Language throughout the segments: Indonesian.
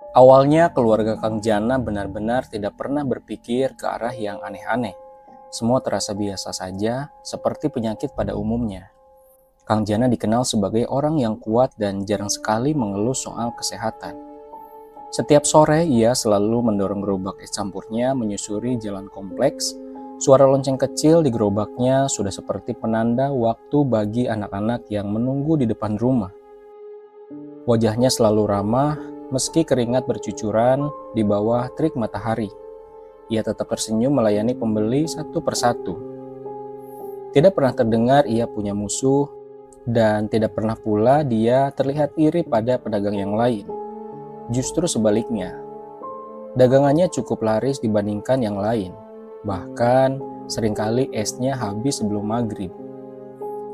Awalnya keluarga Kang Jana benar-benar tidak pernah berpikir ke arah yang aneh-aneh. Semua terasa biasa saja, seperti penyakit pada umumnya. Kang Jana dikenal sebagai orang yang kuat dan jarang sekali mengeluh soal kesehatan. Setiap sore ia selalu mendorong gerobak es campurnya menyusuri jalan kompleks. Suara lonceng kecil di gerobaknya sudah seperti penanda waktu bagi anak-anak yang menunggu di depan rumah. Wajahnya selalu ramah, meski keringat bercucuran di bawah terik matahari. Ia tetap tersenyum melayani pembeli satu persatu. Tidak pernah terdengar ia punya musuh, dan tidak pernah pula dia terlihat iri pada pedagang yang lain. Justru sebaliknya, dagangannya cukup laris dibandingkan yang lain. Bahkan, seringkali esnya habis sebelum maghrib.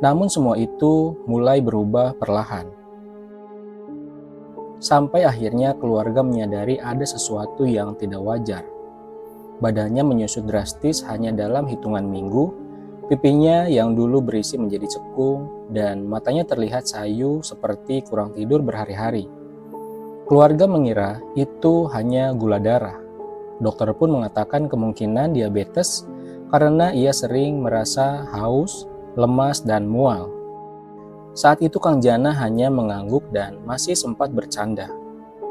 Namun semua itu mulai berubah perlahan. Sampai akhirnya keluarga menyadari ada sesuatu yang tidak wajar. Badannya menyusut drastis hanya dalam hitungan minggu, pipinya yang dulu berisi menjadi cekung, dan matanya terlihat sayu seperti kurang tidur berhari-hari. Keluarga mengira itu hanya gula darah. Dokter pun mengatakan kemungkinan diabetes karena ia sering merasa haus, lemas, dan mual. Saat itu Kang Jana hanya mengangguk dan masih sempat bercanda.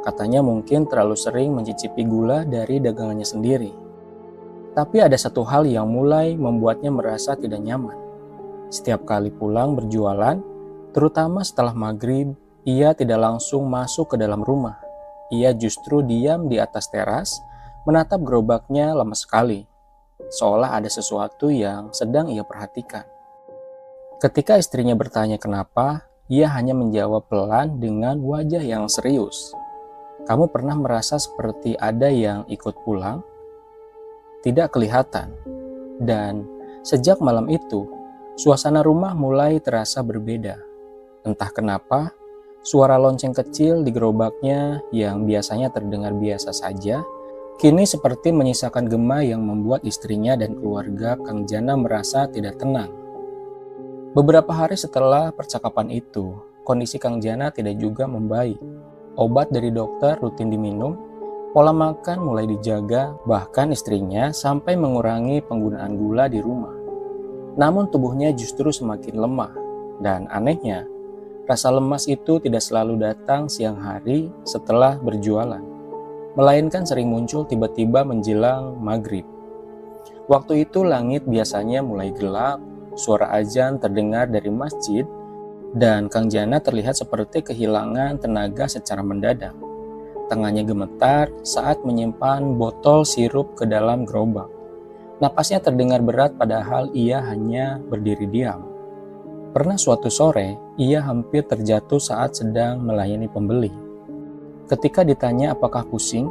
Katanya mungkin terlalu sering mencicipi gula dari dagangannya sendiri. Tapi ada satu hal yang mulai membuatnya merasa tidak nyaman. Setiap kali pulang berjualan, terutama setelah maghrib, ia tidak langsung masuk ke dalam rumah. Ia justru diam di atas teras, menatap gerobaknya lama sekali, seolah ada sesuatu yang sedang ia perhatikan. Ketika istrinya bertanya kenapa, ia hanya menjawab pelan dengan wajah yang serius. "Kamu pernah merasa seperti ada yang ikut pulang?" Tidak kelihatan. Dan sejak malam itu, suasana rumah mulai terasa berbeda. Entah kenapa, suara lonceng kecil di gerobaknya yang biasanya terdengar biasa saja, kini seperti menyisakan gema yang membuat istrinya dan keluarga Kang Jana merasa tidak tenang. Beberapa hari setelah percakapan itu, kondisi Kang Jana tidak juga membaik. Obat dari dokter rutin diminum, pola makan mulai dijaga, bahkan istrinya sampai mengurangi penggunaan gula di rumah. Namun tubuhnya justru semakin lemah, dan anehnya, rasa lemas itu tidak selalu datang siang hari setelah berjualan, melainkan sering muncul tiba-tiba menjelang maghrib. Waktu itu langit biasanya mulai gelap, suara azan terdengar dari masjid, dan Kang Jana terlihat seperti kehilangan tenaga secara mendadak. Tangannya gemetar saat menyimpan botol sirup ke dalam gerobak. Napasnya terdengar berat padahal ia hanya berdiri diam. Pernah suatu sore, ia hampir terjatuh saat sedang melayani pembeli. Ketika ditanya apakah pusing,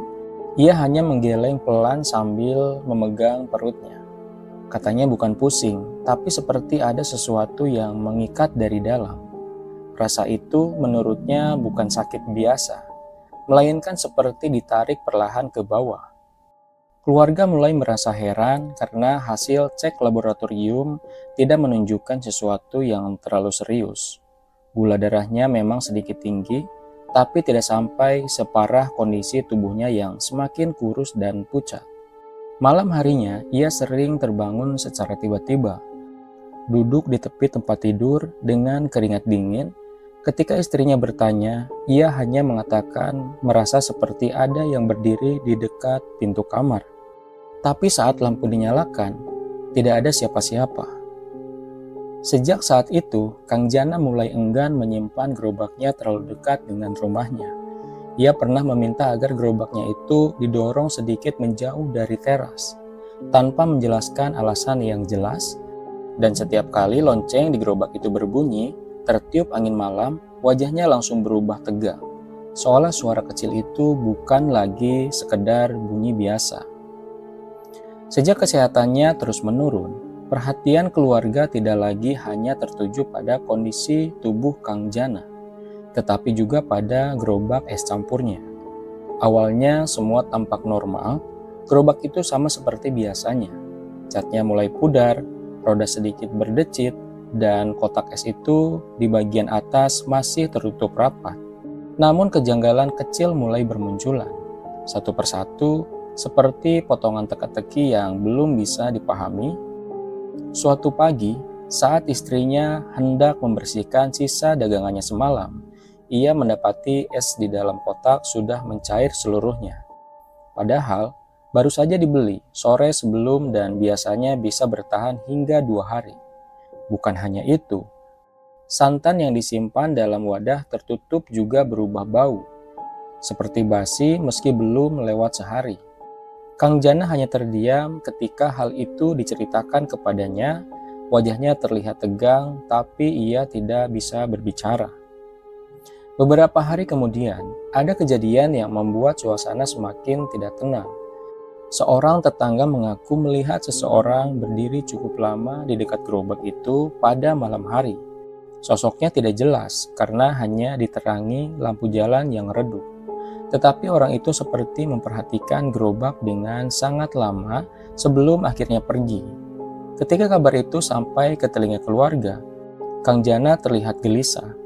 ia hanya menggeleng pelan sambil memegang perutnya. Katanya bukan pusing, tapi seperti ada sesuatu yang mengikat dari dalam. Rasa itu menurutnya bukan sakit biasa, melainkan seperti ditarik perlahan ke bawah. Keluarga mulai merasa heran karena hasil cek laboratorium tidak menunjukkan sesuatu yang terlalu serius. Gula darahnya memang sedikit tinggi, tapi tidak sampai separah kondisi tubuhnya yang semakin kurus dan pucat. Malam harinya, ia sering terbangun secara tiba-tiba, duduk di tepi tempat tidur dengan keringat dingin. Ketika istrinya bertanya, ia hanya mengatakan merasa seperti ada yang berdiri di dekat pintu kamar. Tapi saat lampu dinyalakan, tidak ada siapa-siapa. Sejak saat itu, Kang Jana mulai enggan menyimpan gerobaknya terlalu dekat dengan rumahnya. Ia pernah meminta agar gerobaknya itu didorong sedikit menjauh dari teras, tanpa menjelaskan alasan yang jelas, dan setiap kali lonceng di gerobak itu berbunyi, tertiup angin malam, wajahnya langsung berubah tegang, seolah suara kecil itu bukan lagi sekedar bunyi biasa. Sejak kesehatannya terus menurun, perhatian keluarga tidak lagi hanya tertuju pada kondisi tubuh Kang Jana, tetapi juga pada gerobak es campurnya. Awalnya semua tampak normal, gerobak itu sama seperti biasanya. Catnya mulai pudar, roda sedikit berdecit, dan kotak es itu di bagian atas masih tertutup rapat. Namun kejanggalan kecil mulai bermunculan. satu persatu, seperti potongan teka-teki yang belum bisa dipahami. Suatu pagi, saat istrinya hendak membersihkan sisa dagangannya semalam, ia mendapati es di dalam kotak sudah mencair seluruhnya. Padahal, baru saja dibeli sore sebelum dan biasanya bisa bertahan hingga 2 hari. Bukan hanya itu, santan yang disimpan dalam wadah tertutup juga berubah bau, seperti basi meski belum lewat sehari. Kang Jana hanya terdiam ketika hal itu diceritakan kepadanya. Wajahnya terlihat tegang, tapi ia tidak bisa berbicara. Beberapa hari kemudian, ada kejadian yang membuat suasana semakin tidak tenang. Seorang tetangga mengaku melihat seseorang berdiri cukup lama di dekat gerobak itu pada malam hari. Sosoknya tidak jelas karena hanya diterangi lampu jalan yang redup. Tetapi orang itu seperti memperhatikan gerobak dengan sangat lama sebelum akhirnya pergi. Ketika kabar itu sampai ke telinga keluarga, Kang Jana terlihat gelisah.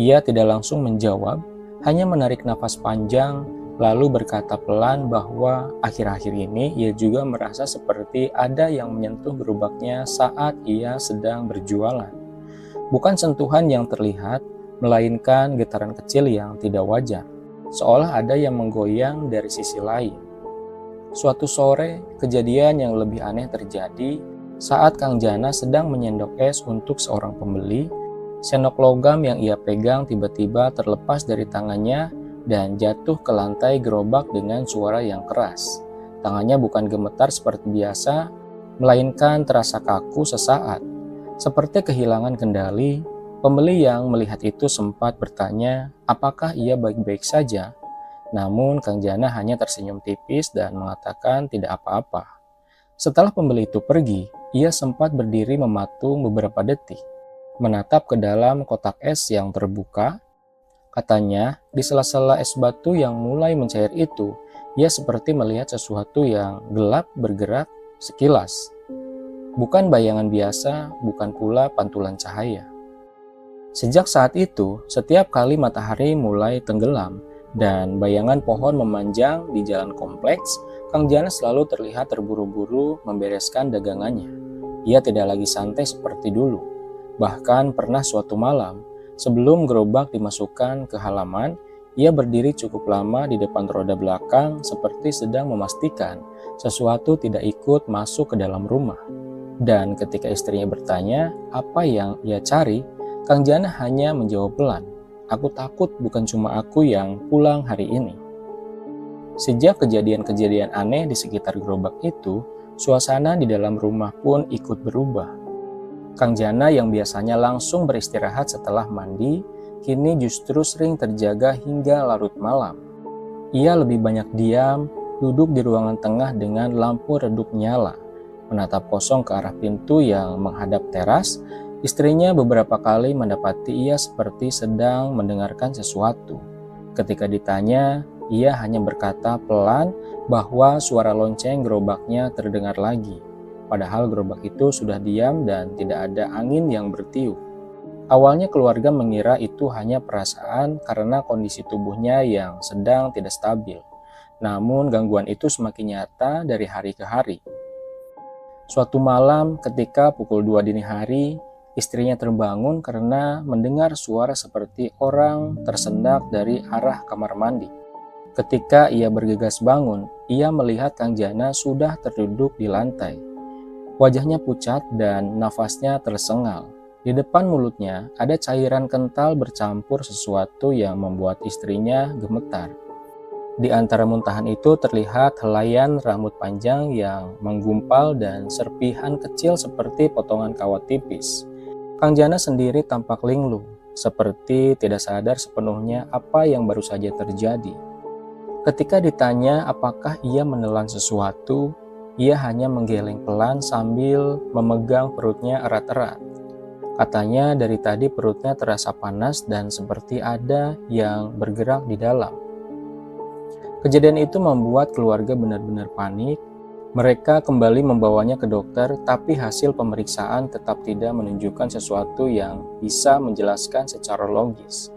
Ia tidak langsung menjawab, hanya menarik nafas panjang, lalu berkata pelan bahwa akhir-akhir ini ia juga merasa seperti ada yang menyentuh gerobaknya saat ia sedang berjualan. Bukan sentuhan yang terlihat, melainkan getaran kecil yang tidak wajar, seolah ada yang menggoyang dari sisi lain. Suatu sore, kejadian yang lebih aneh terjadi saat Kang Jana sedang menyendok es untuk seorang pembeli. Sendok logam yang ia pegang tiba-tiba terlepas dari tangannya dan jatuh ke lantai gerobak dengan suara yang keras. Tangannya bukan gemetar seperti biasa, melainkan terasa kaku sesaat. Seperti kehilangan kendali, pembeli yang melihat itu sempat bertanya apakah ia baik-baik saja. Namun Kang Jana hanya tersenyum tipis dan mengatakan tidak apa-apa. Setelah pembeli itu pergi, ia sempat berdiri mematung beberapa detik, menatap ke dalam kotak es yang terbuka. Katanya, di sela-sela es batu yang mulai mencair itu, ia seperti melihat sesuatu yang gelap bergerak sekilas. Bukan bayangan biasa, bukan pula pantulan cahaya. Sejak saat itu, setiap kali matahari mulai tenggelam dan bayangan pohon memanjang di jalan kompleks, Kang Jana selalu terlihat terburu-buru membereskan dagangannya. Ia tidak lagi santai seperti dulu. Bahkan pernah suatu malam, sebelum gerobak dimasukkan ke halaman, ia berdiri cukup lama di depan roda belakang seperti sedang memastikan sesuatu tidak ikut masuk ke dalam rumah. Dan ketika istrinya bertanya apa yang ia cari, Kang Jana hanya menjawab pelan, "Aku takut bukan cuma aku yang pulang hari ini." Sejak kejadian-kejadian aneh di sekitar gerobak itu, suasana di dalam rumah pun ikut berubah. Kang Jana yang biasanya langsung beristirahat setelah mandi, kini justru sering terjaga hingga larut malam. Ia lebih banyak diam, duduk di ruangan tengah dengan lampu redup nyala, menatap kosong ke arah pintu yang menghadap teras. Istrinya beberapa kali mendapati ia seperti sedang mendengarkan sesuatu. Ketika ditanya, ia hanya berkata pelan bahwa suara lonceng gerobaknya terdengar lagi. Padahal gerobak itu sudah diam dan tidak ada angin yang bertiup. Awalnya keluarga mengira itu hanya perasaan karena kondisi tubuhnya yang sedang tidak stabil. Namun gangguan itu semakin nyata dari hari ke hari. Suatu malam ketika pukul 2 dini hari, istrinya terbangun karena mendengar suara seperti orang tersendak dari arah kamar mandi. Ketika ia bergegas bangun, ia melihat Kang Jana sudah terduduk di lantai. Wajahnya pucat dan nafasnya tersengal. Di depan mulutnya ada cairan kental bercampur sesuatu yang membuat istrinya gemetar. Di antara muntahan itu terlihat helaian rambut panjang yang menggumpal dan serpihan kecil seperti potongan kawat tipis. Kang Jana sendiri tampak linglung, seperti tidak sadar sepenuhnya apa yang baru saja terjadi. Ketika ditanya apakah ia menelan sesuatu, ia hanya menggeleng pelan sambil memegang perutnya erat-erat. Katanya dari tadi perutnya terasa panas dan seperti ada yang bergerak di dalam. Kejadian itu membuat keluarga benar-benar panik. Mereka kembali membawanya ke dokter, tapi hasil pemeriksaan tetap tidak menunjukkan sesuatu yang bisa menjelaskan secara logis.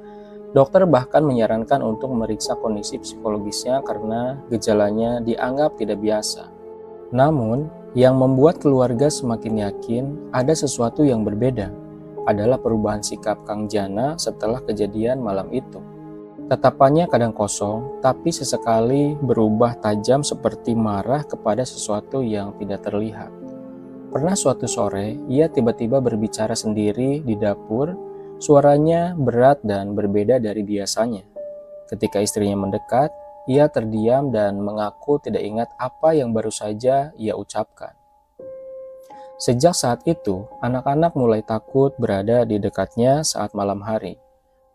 Dokter bahkan menyarankan untuk memeriksa kondisi psikologisnya karena gejalanya dianggap tidak biasa. Namun, yang membuat keluarga semakin yakin ada sesuatu yang berbeda adalah perubahan sikap Kang Jana setelah kejadian malam itu. Tatapannya kadang kosong, tapi sesekali berubah tajam seperti marah kepada sesuatu yang tidak terlihat. Pernah suatu sore, ia tiba-tiba berbicara sendiri di dapur. Suaranya berat dan berbeda dari biasanya. Ketika istrinya mendekat, ia terdiam dan mengaku tidak ingat apa yang baru saja ia ucapkan. Sejak saat itu, anak-anak mulai takut berada di dekatnya saat malam hari.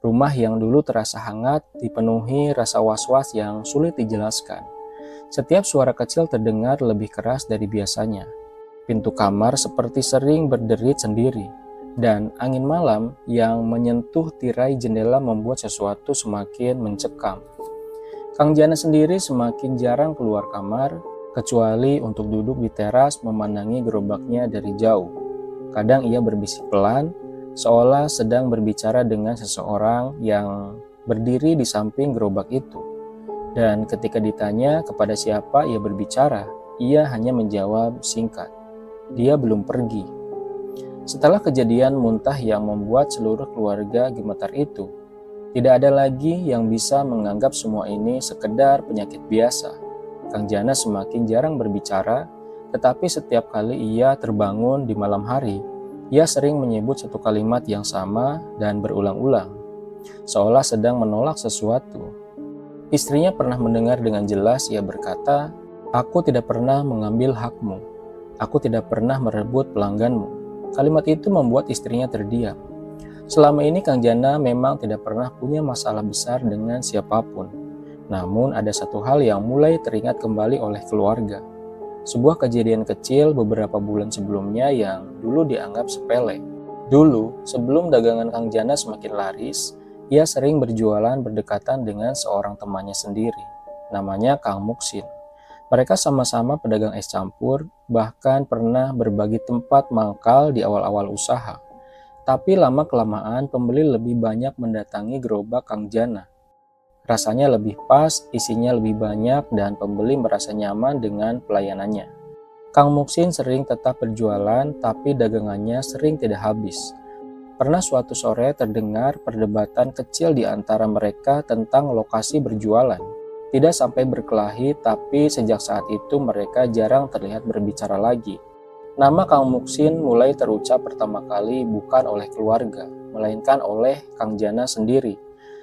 Rumah yang dulu terasa hangat dipenuhi rasa was-was yang sulit dijelaskan. Setiap suara kecil terdengar lebih keras dari biasanya. Pintu kamar seperti sering berderit sendiri, dan angin malam yang menyentuh tirai jendela membuat sesuatu semakin mencekam. Kang Jana sendiri semakin jarang keluar kamar, kecuali untuk duduk di teras memandangi gerobaknya dari jauh. Kadang ia berbisik pelan, seolah sedang berbicara dengan seseorang yang berdiri di samping gerobak itu. Dan ketika ditanya kepada siapa ia berbicara, ia hanya menjawab singkat, "Dia belum pergi." Setelah kejadian muntah yang membuat seluruh keluarga gemetar itu, tidak ada lagi yang bisa menganggap semua ini sekedar penyakit biasa. Kang Jana semakin jarang berbicara, tetapi setiap kali ia terbangun di malam hari, ia sering menyebut satu kalimat yang sama dan berulang-ulang, seolah sedang menolak sesuatu. Istrinya pernah mendengar dengan jelas ia berkata, "Aku tidak pernah mengambil hakmu. Aku tidak pernah merebut pelangganmu." Kalimat itu membuat istrinya terdiam. Selama ini Kang Jana memang tidak pernah punya masalah besar dengan siapapun. Namun ada satu hal yang mulai teringat kembali oleh keluarga. Sebuah kejadian kecil beberapa bulan sebelumnya yang dulu dianggap sepele. Dulu, sebelum dagangan Kang Jana semakin laris, ia sering berjualan berdekatan dengan seorang temannya sendiri. Namanya Kang Muksin. Mereka sama-sama pedagang es campur, bahkan pernah berbagi tempat mangkal di awal-awal usaha. Tapi lama-kelamaan pembeli lebih banyak mendatangi gerobak Kang Jana. Rasanya lebih pas, isinya lebih banyak, dan pembeli merasa nyaman dengan pelayanannya. Kang Muksin sering tetap berjualan, tapi dagangannya sering tidak habis. Pernah suatu sore terdengar perdebatan kecil di antara mereka tentang lokasi berjualan. Tidak sampai berkelahi, tapi sejak saat itu mereka jarang terlihat berbicara lagi. Nama Kang Muksin mulai terucap pertama kali bukan oleh keluarga, melainkan oleh Kang Jana sendiri.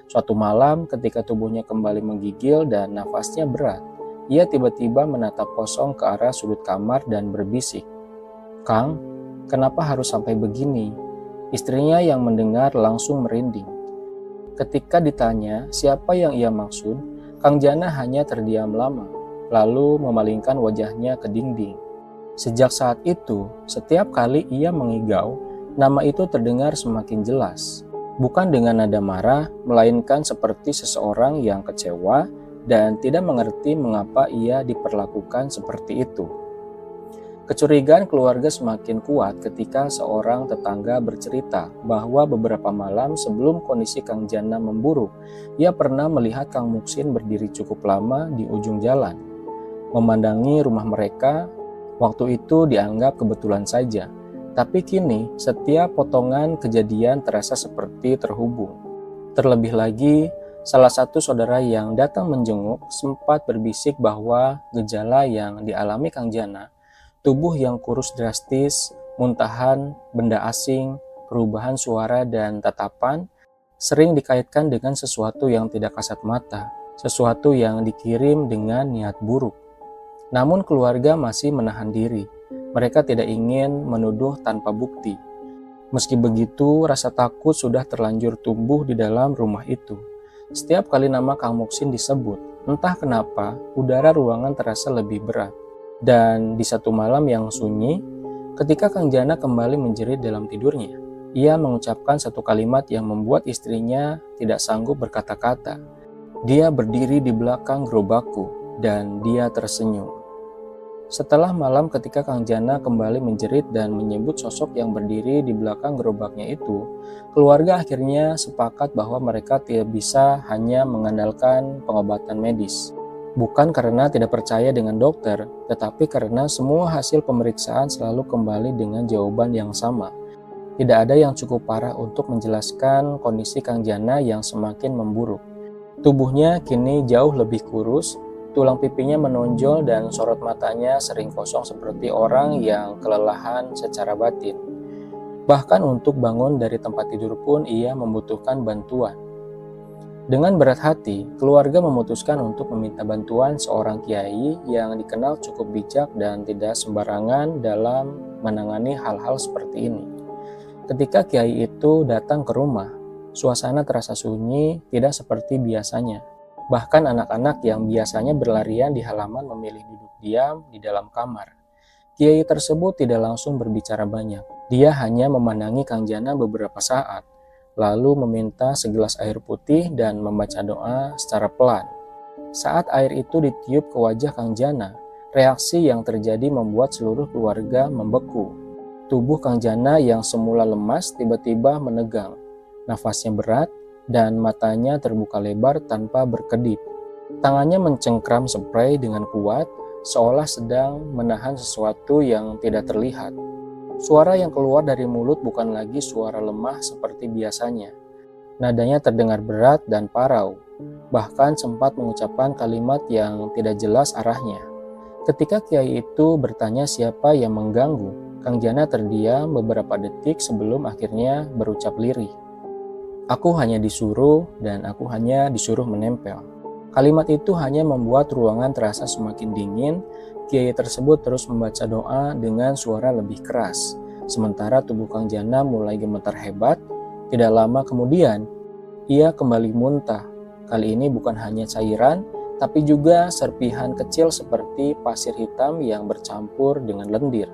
Suatu malam ketika tubuhnya kembali menggigil dan nafasnya berat, ia tiba-tiba menatap kosong ke arah sudut kamar dan berbisik, "Kang, kenapa harus sampai begini?" Istrinya yang mendengar langsung merinding. Ketika ditanya siapa yang ia maksud, Kang Jana hanya terdiam lama, lalu memalingkan wajahnya ke dinding. Sejak saat itu, setiap kali ia mengigau, nama itu terdengar semakin jelas. Bukan dengan nada marah, melainkan seperti seseorang yang kecewa dan tidak mengerti mengapa ia diperlakukan seperti itu. Kecurigaan keluarga semakin kuat ketika seorang tetangga bercerita bahwa beberapa malam sebelum kondisi Kang Jana memburuk, ia pernah melihat Kang Muksin berdiri cukup lama di ujung jalan, memandangi rumah mereka. Waktu itu dianggap kebetulan saja, tapi kini setiap potongan kejadian terasa seperti terhubung. Terlebih lagi, salah satu saudara yang datang menjenguk sempat berbisik bahwa gejala yang dialami Kang Jana, tubuh yang kurus drastis, muntahan, benda asing, perubahan suara dan tatapan, sering dikaitkan dengan sesuatu yang tidak kasat mata, sesuatu yang dikirim dengan niat buruk. Namun keluarga masih menahan diri. Mereka tidak ingin menuduh tanpa bukti. Meski begitu, rasa takut sudah terlanjur tumbuh di dalam rumah itu. Setiap kali nama Kang Muksin disebut, entah kenapa udara ruangan terasa lebih berat. Dan di satu malam yang sunyi, ketika Kang Jana kembali menjerit dalam tidurnya, ia mengucapkan satu kalimat yang membuat istrinya tidak sanggup berkata-kata. Dia berdiri di belakang gerobakku dan dia tersenyum. Setelah malam ketika Kang Jana kembali menjerit dan menyebut sosok yang berdiri di belakang gerobaknya itu, keluarga akhirnya sepakat bahwa mereka tidak bisa hanya mengandalkan pengobatan medis. Bukan karena tidak percaya dengan dokter, tetapi karena semua hasil pemeriksaan selalu kembali dengan jawaban yang sama. Tidak ada yang cukup parah untuk menjelaskan kondisi Kang Jana yang semakin memburuk. Tubuhnya kini jauh lebih kurus, tulang pipinya menonjol dan sorot matanya sering kosong seperti orang yang kelelahan secara batin. Bahkan untuk bangun dari tempat tidur pun ia membutuhkan bantuan. Dengan berat hati, keluarga memutuskan untuk meminta bantuan seorang kiai yang dikenal cukup bijak dan tidak sembarangan dalam menangani hal-hal seperti ini. Ketika kiai itu datang ke rumah, suasana terasa sunyi, tidak seperti biasanya. Bahkan anak-anak yang biasanya berlarian di halaman memilih duduk diam di dalam kamar. Kiai tersebut tidak langsung berbicara banyak. Dia hanya memandangi Kang Jana beberapa saat, lalu meminta segelas air putih dan membaca doa secara pelan. Saat air itu ditiup ke wajah Kang Jana, reaksi yang terjadi membuat seluruh keluarga membeku. Tubuh Kang Jana yang semula lemas tiba-tiba menegang, nafasnya berat, dan matanya terbuka lebar tanpa berkedip. Tangannya mencengkram spray dengan kuat, seolah sedang menahan sesuatu yang tidak terlihat. Suara yang keluar dari mulut bukan lagi suara lemah seperti biasanya. Nadanya terdengar berat dan parau, bahkan sempat mengucapkan kalimat yang tidak jelas arahnya. Ketika kiai itu bertanya siapa yang mengganggu, Kang Jana terdiam beberapa detik sebelum akhirnya berucap lirih. "Aku hanya disuruh dan aku hanya disuruh menempel." Kalimat itu hanya membuat ruangan terasa semakin dingin. Kiai tersebut terus membaca doa dengan suara lebih keras. Sementara tubuh Kang Jana mulai gemetar hebat. Tidak lama kemudian, ia kembali muntah. Kali ini bukan hanya cairan, tapi juga serpihan kecil seperti pasir hitam yang bercampur dengan lendir.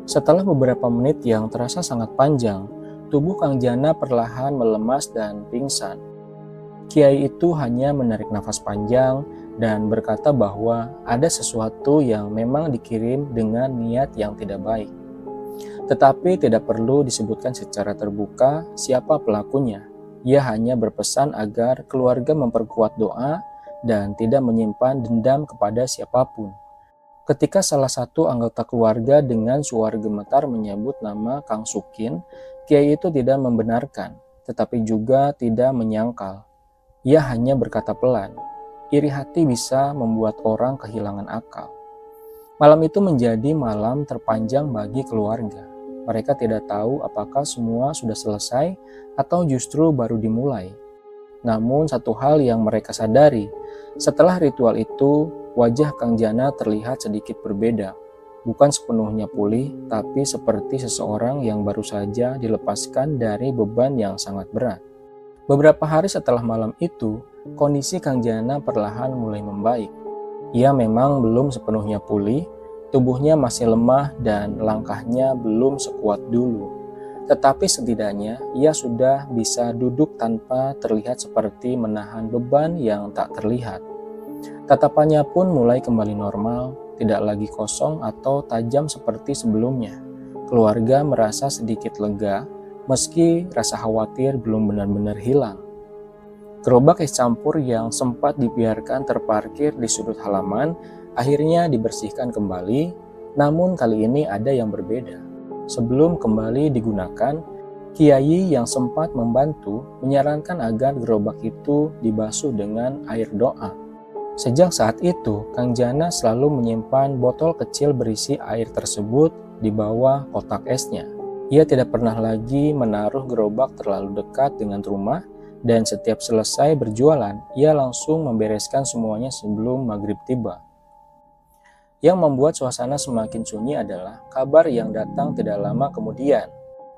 Setelah beberapa menit yang terasa sangat panjang, tubuh Kang Jana perlahan melemas dan pingsan. Kiai itu hanya menarik nafas panjang dan berkata bahwa ada sesuatu yang memang dikirim dengan niat yang tidak baik. Tetapi tidak perlu disebutkan secara terbuka siapa pelakunya. Ia hanya berpesan agar keluarga memperkuat doa dan tidak menyimpan dendam kepada siapapun. Ketika salah satu anggota keluarga dengan suara gemetar menyebut nama Kang Sukin, Kiai itu tidak membenarkan, tetapi juga tidak menyangkal. Ia hanya berkata pelan, "Iri hati bisa membuat orang kehilangan akal." Malam itu menjadi malam terpanjang bagi keluarga. Mereka tidak tahu apakah semua sudah selesai atau justru baru dimulai. Namun satu hal yang mereka sadari, setelah ritual itu, wajah Kang Jana terlihat sedikit berbeda. Bukan sepenuhnya pulih, tapi seperti seseorang yang baru saja dilepaskan dari beban yang sangat berat. Beberapa hari setelah malam itu, kondisi Kang Jana perlahan mulai membaik. Ia memang belum sepenuhnya pulih, tubuhnya masih lemah dan langkahnya belum sekuat dulu. Tetapi setidaknya ia sudah bisa duduk tanpa terlihat seperti menahan beban yang tak terlihat. Tatapannya pun mulai kembali normal, tidak lagi kosong atau tajam seperti sebelumnya. Keluarga merasa sedikit lega, meski rasa khawatir belum benar-benar hilang. Gerobak es campur yang sempat dibiarkan terparkir di sudut halaman akhirnya dibersihkan kembali, namun kali ini ada yang berbeda. Sebelum kembali digunakan, kiai yang sempat membantu menyarankan agar gerobak itu dibasuh dengan air doa. Sejak saat itu, Kang Jana selalu menyimpan botol kecil berisi air tersebut di bawah kotak esnya. Ia tidak pernah lagi menaruh gerobak terlalu dekat dengan rumah, dan setiap selesai berjualan, ia langsung membereskan semuanya sebelum maghrib tiba. Yang membuat suasana semakin sunyi adalah kabar yang datang tidak lama kemudian.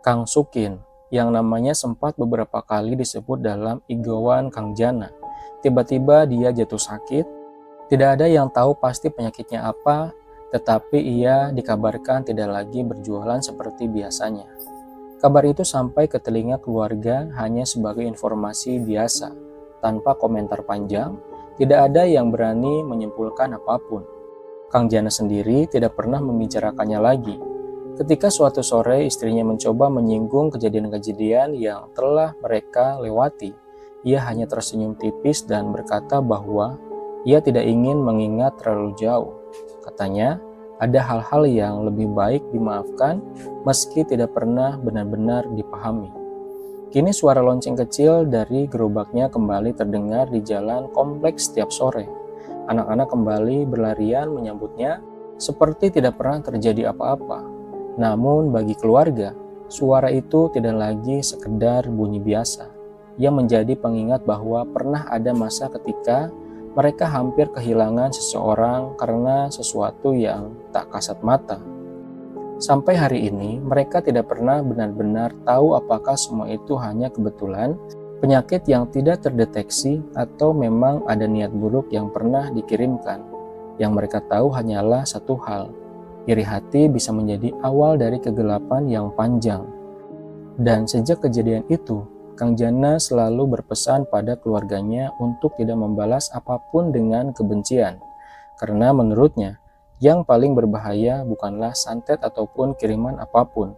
Kang Sukin, yang namanya sempat beberapa kali disebut dalam igauan Kang Jana. Tiba-tiba dia jatuh sakit. Tidak ada yang tahu pasti penyakitnya apa, tetapi ia dikabarkan tidak lagi berjualan seperti biasanya. Kabar itu sampai ke telinga keluarga hanya sebagai informasi biasa, tanpa komentar panjang. Tidak ada yang berani menyimpulkan apapun. Kang Jana sendiri tidak pernah membicarakannya lagi. Ketika suatu sore istrinya mencoba menyinggung kejadian-kejadian yang telah mereka lewati, ia hanya tersenyum tipis dan berkata bahwa ia tidak ingin mengingat terlalu jauh. Katanya, ada hal-hal yang lebih baik dimaafkan meski tidak pernah benar-benar dipahami. Kini suara lonceng kecil dari gerobaknya kembali terdengar di jalan kompleks setiap sore. Anak-anak kembali berlarian menyambutnya seperti tidak pernah terjadi apa-apa. Namun bagi keluarga, suara itu tidak lagi sekedar bunyi biasa. Ia menjadi pengingat bahwa pernah ada masa ketika mereka hampir kehilangan seseorang karena sesuatu yang tak kasat mata. Sampai hari ini, mereka tidak pernah benar-benar tahu apakah semua itu hanya kebetulan, penyakit yang tidak terdeteksi, atau memang ada niat buruk yang pernah dikirimkan. Yang mereka tahu hanyalah satu hal. Iri hati bisa menjadi awal dari kegelapan yang panjang. Dan sejak kejadian itu, Kang Jana selalu berpesan pada keluarganya untuk tidak membalas apapun dengan kebencian. Karena menurutnya, yang paling berbahaya bukanlah santet ataupun kiriman apapun,